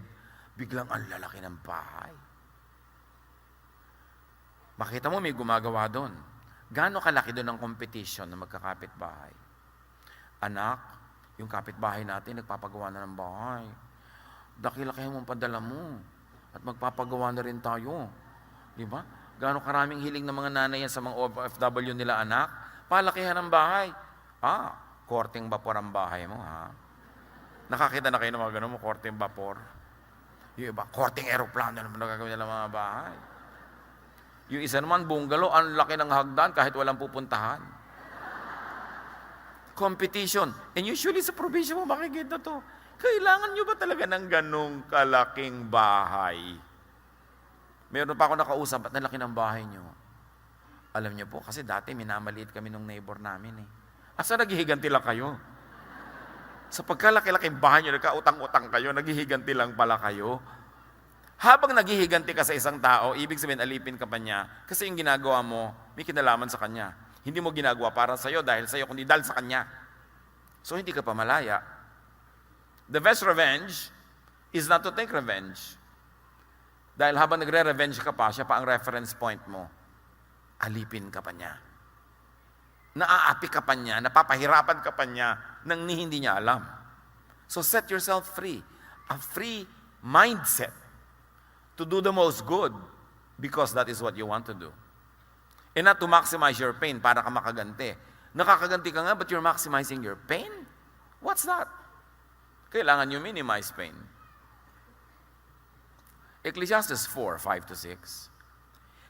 S1: biglang ang lalaki ng bahay. Makita mo may gumagawa doon. Gaano kalaki doon ang competition na magkakapit-bahay? Anak, yung kapitbahay natin, nagpapagawa na ng bahay. Daki-laki mong padala mo. At magpapagawa na rin tayo. Di ba? Gaano karaming hiling ng mga nanay yan sa mga OFW nila, anak? Palakihan ng bahay. Korteng vapor ang bahay mo, ha? Nakakita na kayo ng mga ganun mo, korteng vapor. Yung iba, korteng aeroplano naman nagagawin nila mga bahay. Yung isa naman, bungalow, ang laki ng hagdan kahit walang pupuntahan. Competition. And usually sa probinsya mo makikita to. Kailangan nyo ba talaga ng ganong kalaking bahay? Meron pa ako nakausap, ba't nalaki ng bahay nyo? Alam nyo po, kasi dati minamaliit kami ng neighbor namin eh. Asa naghihiganti lang kayo? Sa pagkalaki-laking bahay nyo, nagkautang-utang kayo, naghihiganti lang pala kayo. Habang naghihiganti ka sa isang tao, ibig sabihin alipin ka pa niya, kasi yung ginagawa mo, may kinalaman sa kanya. Hindi mo ginagawa para sa'yo dahil sa'yo, kundi dahil sa kanya. So hindi ka pa malaya. The best revenge is not to take revenge. Dahil habang nagre-revenge ka pa, siya pa ang reference point mo. Alipin ka pa niya. Naaapi ka pa niya, napapahirapan ka pa niya nang hindi niya alam. So set yourself free. A free mindset to do the most good because that is what you want to do. And not to maximize your pain para ka makaganti. Nakakaganti ka nga, but you're maximizing your pain? What's that? Kailangan you minimize pain. Ecclesiastes 4:5-6.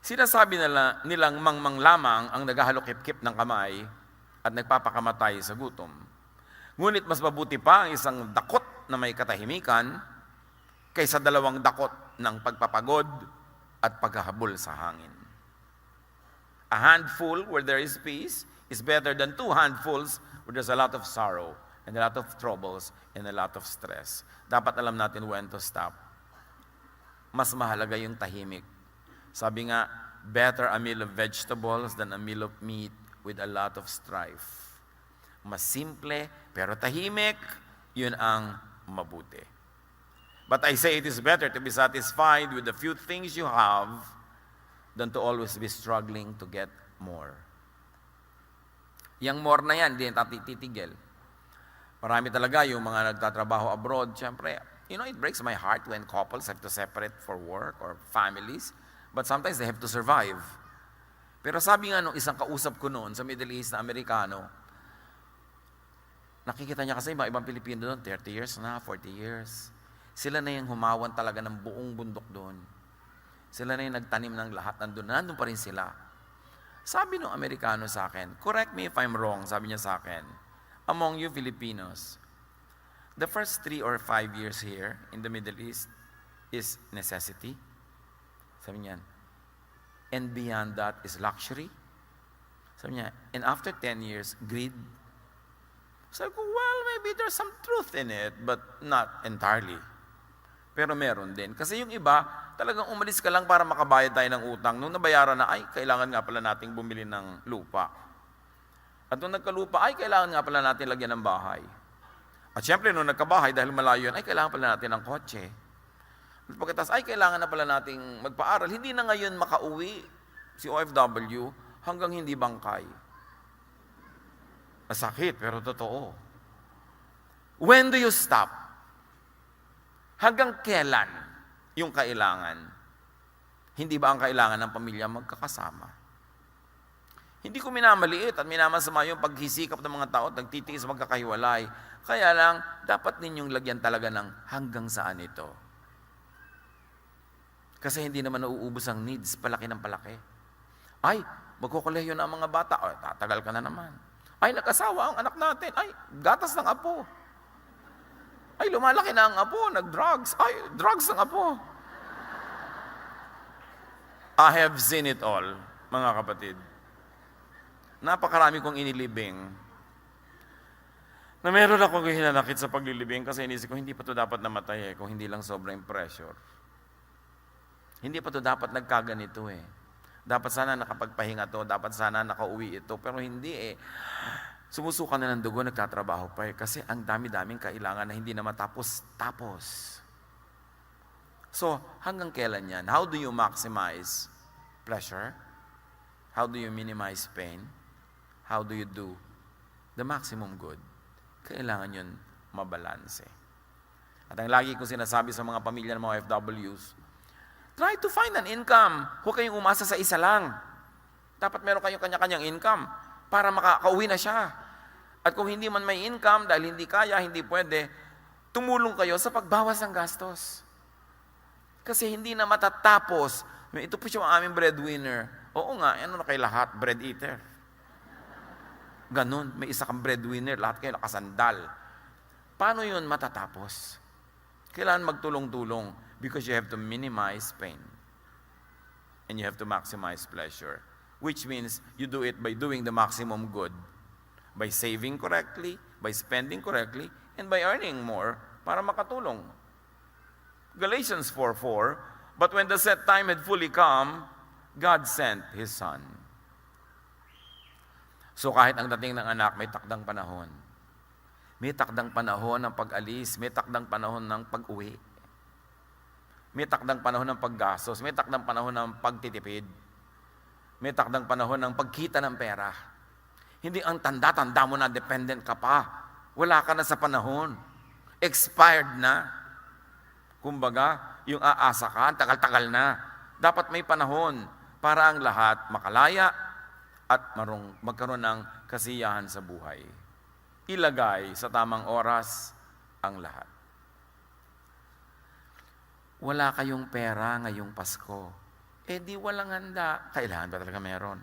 S1: Sinasabi nilang mangmang lamang ang naghahalokip-kip ng kamay at nagpapakamatay sa gutom. Ngunit mas mabuti pa ang isang dakot na may katahimikan kaysa dalawang dakot ng pagpapagod at paghahabol sa hangin. A handful where there is peace is better than 2 handfuls where there's a lot of sorrow and a lot of troubles and a lot of stress. Dapat alam natin when to stop. Mas mahalaga yung tahimik. Sabi nga, better a meal of vegetables than a meal of meat with a lot of strife. Mas simple, pero tahimik, yun ang mabuti. But I say it is better to be satisfied with the few things you have than to always be struggling to get more. Yang more na yan, hindi natin titigil. Marami talaga yung mga nagtatrabaho abroad, syempre, it breaks my heart when couples have to separate for work or families. But sometimes they have to survive. Pero sabi nga nung isang kausap ko noon sa Middle East na Amerikano, nakikita niya kasi ibang Pilipino doon, 30 years na, 40 years. Sila na yung humawan talaga ng buong bundok doon. Sila na yung nagtanim ng lahat, nandun pa rin sila. Sabi nung Amerikano sa akin, correct me if I'm wrong, sabi niya sa akin, among you Filipinos, the first 3 or 5 years here in the Middle East is necessity. Sabi niya, and beyond that is luxury. Sabi niya, and after 10 years, greed. Sabi ko, well, maybe there's some truth in it, but not entirely. Pero meron din. Kasi yung iba, talagang umalis ka lang para makabayad tayo ng utang. Nung nabayaran na, ay, kailangan nga pala nating bumili ng lupa. At nung nagkalupa, ay, kailangan nga pala natin lagyan ng bahay. At syempre, nung nagkabahay, dahil malayo yan, ay, kailangan pala natin ng kotse. At pagkatas, ay, kailangan na pala nating magpaaral. Hindi na ngayon makauwi si OFW hanggang hindi bangkay. Masakit, pero totoo. When do you stop? Hanggang kailan yung kailangan? Hindi ba ang kailangan ng pamilya magkakasama? Hindi ko minamaliit at minamasama yung paghisikap ng mga tao at nagtitiis magkakahiwalay. Kaya lang, dapat ninyong lagyan talaga ng hanggang saan ito. Kasi hindi naman nauubos ang needs, palaki ng palaki. Ay, magkukuleyo na ang mga bata. Ay, tatagal ka na naman. Ay, nag-asawa ang anak natin. Ay, gatas ng apo. Ay, lumalaki na ang apo, nag-drugs. Ay, drugs ng apo. I have seen it all, mga kapatid. Napakarami kong inilibing na meron akong hinanakit sa paglilibing kasi inisip ko, hindi pa ito dapat namatay kung hindi lang sobrang pressure. Hindi pa ito dapat nagkaganito Dapat sana nakapagpahinga to, dapat sana nakauwi ito, pero hindi Sumusuka na ng dugo, nagtatrabaho pa kasi ang dami-daming kailangan na hindi na matapos-tapos. So, hanggang kailan yan? How do you maximize pleasure? How do you minimize pain? How do you do the maximum good? Kailangan yun mabalanse. At ang lagi kong sinasabi sa mga pamilya ng mga OFWs, try to find an income. Huwag kayong umasa sa isa lang. Dapat meron kayong kanya-kanyang income para makakauwi na siya. At kung hindi man may income, dahil hindi kaya, hindi pwede, tumulong kayo sa pagbawas ng gastos. Kasi hindi na matatapos. Ito po siya ang aming breadwinner. Oo nga, ano na kay lahat? Bread eater. Ganon, may isa kang breadwinner, lahat kayo nakasandal. Paano yun matatapos? Kailangan magtulong-tulong because you have to minimize pain. And you have to maximize pleasure. Which means you do it by doing the maximum good. By saving correctly, by spending correctly, and by earning more para makatulong. Galatians 4:4, but when the set time had fully come, God sent His Son. So kahit ang dating ng anak may takdang panahon, May takdang panahon ng pag-alis, may takdang panahon ng pag-uwi. May takdang panahon ng paggastos, may takdang panahon ng pagtitipid. May takdang panahon ng pagkita ng pera. Hindi ang tanda-tanda mo na dependent ka pa. Wala ka na sa panahon. Expired na. Kumbaga, yung aasa ka, tagal-tagal na. Dapat may panahon para ang lahat makalaya at magkaroon ng kasiyahan sa buhay. Ilagay sa tamang oras ang lahat. Wala kayong pera ngayong Pasko. Di walang handa. Kailangan ba talaga meron?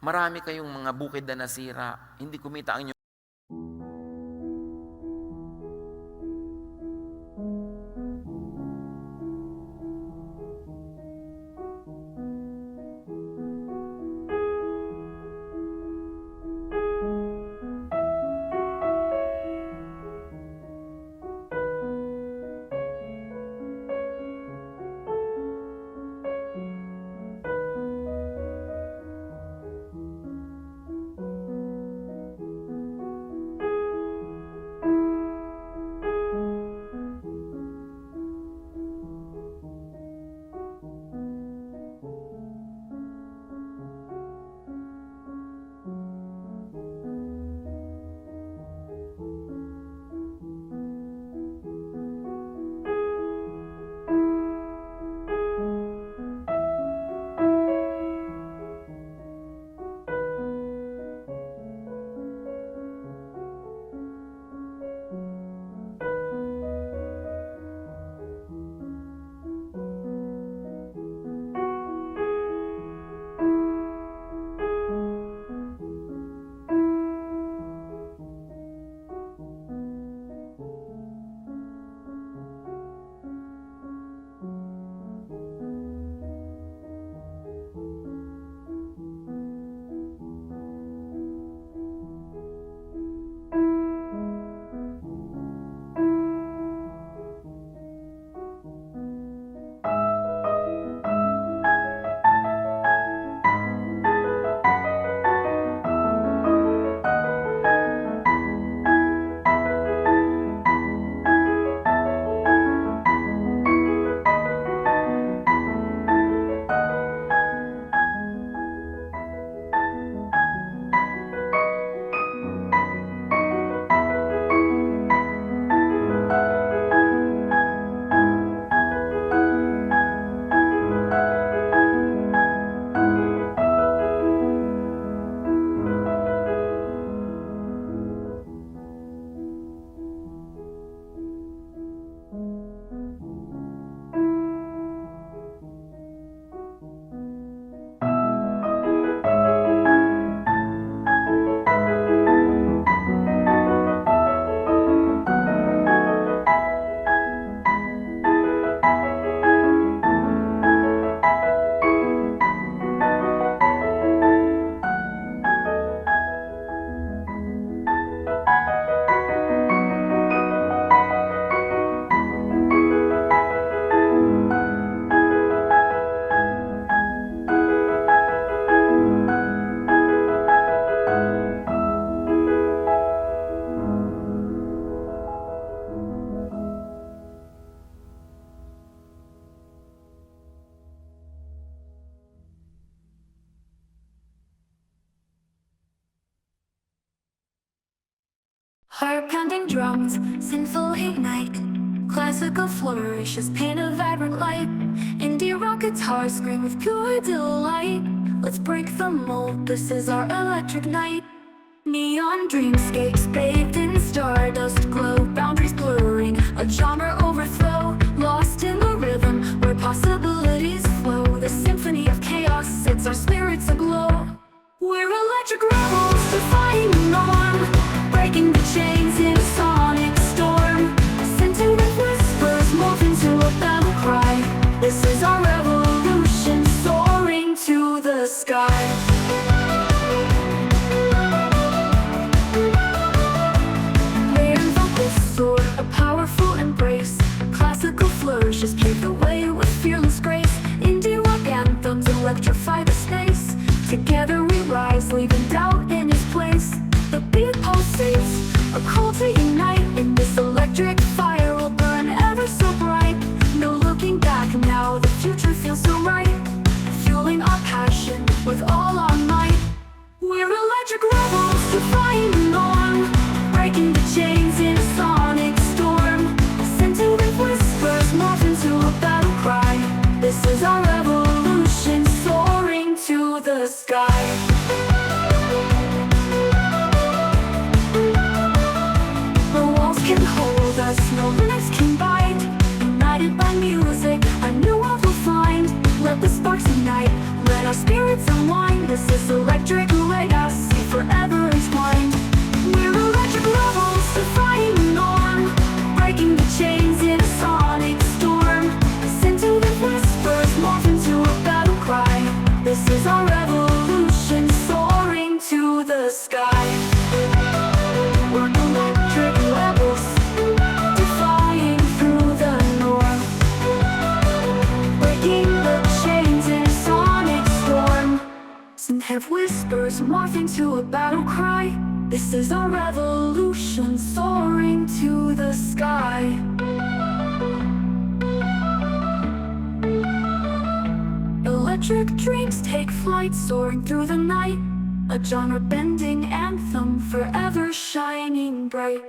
S1: Marami kayong mga bukid na nasira. Hindi kumita ang inyong
S2: Heart-pounding drums, sinful ignite. Classical flourishes paint a vibrant light. Indie rock guitars scream with pure delight. Let's break the mold, this is our electric night. Neon dreamscapes bathed in stardust glow. Boundaries blurring, a genre overflow. Lost in the rhythm, where possibilities flow. The symphony of chaos sets our spirits aglow. We're electric rebels, defying the norm. Breaking the chains in a sonic storm. Sentient whispers morph into a battle cry. This is our revolution, soaring to the sky. we ignite. In this electric fire we'll burn ever so bright. No looking back now, the future feels so right. Fueling our passion with all our might. We're electric rebels defying the norm, breaking the chains in a sonic storm. Scented with whispers morph into a battle cry. This is our revolution, soaring to the sky. No walls can hold us, no limits can bite. United by music, a new world will find. Let the sparks ignite, let our spirits unwind. This is electric legacy, forever entwined. We're electric rebels, defying the norm, breaking the chains in a sonic storm. Scented with whispers morph into a battle cry. This is our revolution, soaring to the sky. We're electric rebels, defying through the norm, breaking the chains in a sonic storm. Some have whispers morph into a battle cry. This is our revolution, soaring to the sky. Electric dreams take flight, soaring through the night. A genre-bending anthem, forever shining bright.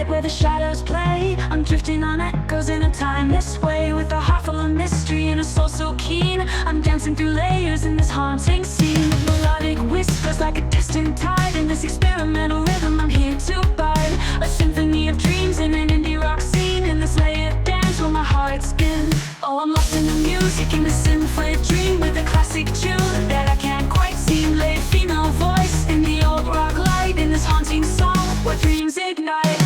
S2: Where the shadows play, I'm drifting on echoes in a timeless way. With a heart full of mystery and a soul so keen, I'm dancing through layers in this haunting scene. Melodic whispers like a distant tide. In this experimental rhythm I'm here to bide. A symphony of dreams in an indie rock scene. In this layered dance where my heart spins. Oh, I'm lost in the music, in the symphonic dream. With a classic tune that I can't quite seem. Late female voice in the old rock light. In this haunting song where dreams ignite.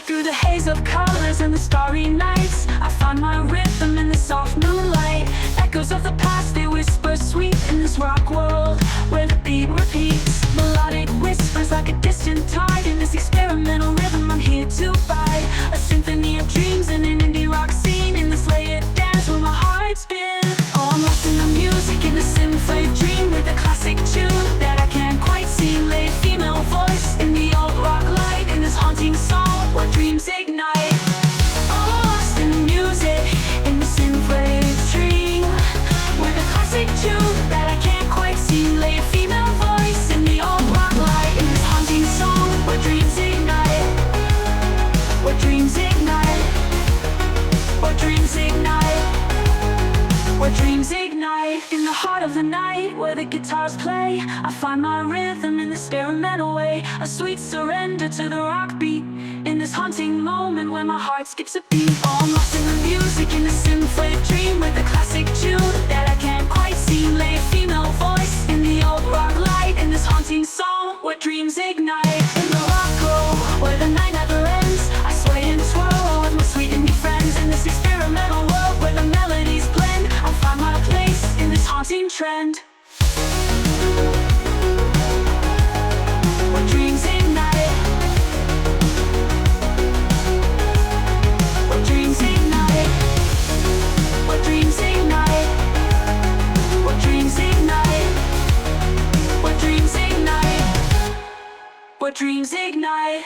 S2: Through the haze of colors and the starry nights, I find my rhythm in the soft moonlight. Echoes of the past, they whisper sweet in this rock world where the beat repeats. Melodic whispers like a distant tide. In this experimental rhythm I'm here to bide. A symphony of dreams in an indie rock scene. In this layered dance where my heart spins. Oh, I'm lost in the music, in the symphonic dream. With a classic tune that I can't quite see. Late female voice in the old rock light. In this haunting song where dreams ignite. Oh, lost in the music, in the symphonic dream. With a classic tune that I can't quite see. Late female voice in the old rock light. In this haunting song where dreams ignite. Where dreams ignite. Where dreams ignite. Where dreams ignite. In the heart of the night where the guitars play, I find my rhythm in the experimental way. A sweet surrender to the rock beat. In this haunting moment where my heart skips a beat. Oh, I'm lost in the music, in the symphonic dream. With a classic tune that I can't quite see. Late female voice in the old rock light. In this haunting song where dreams ignite. In the rock glow where the night never ends, I sway and twirl with my sweet indie friends. In this experimental world where the melodies blend, I find my place in this haunting trend. Where dreams ignite. Where dreams ignite. Where dreams ignite. Where dreams ignite. Where dreams ignite. Where dreams ignite.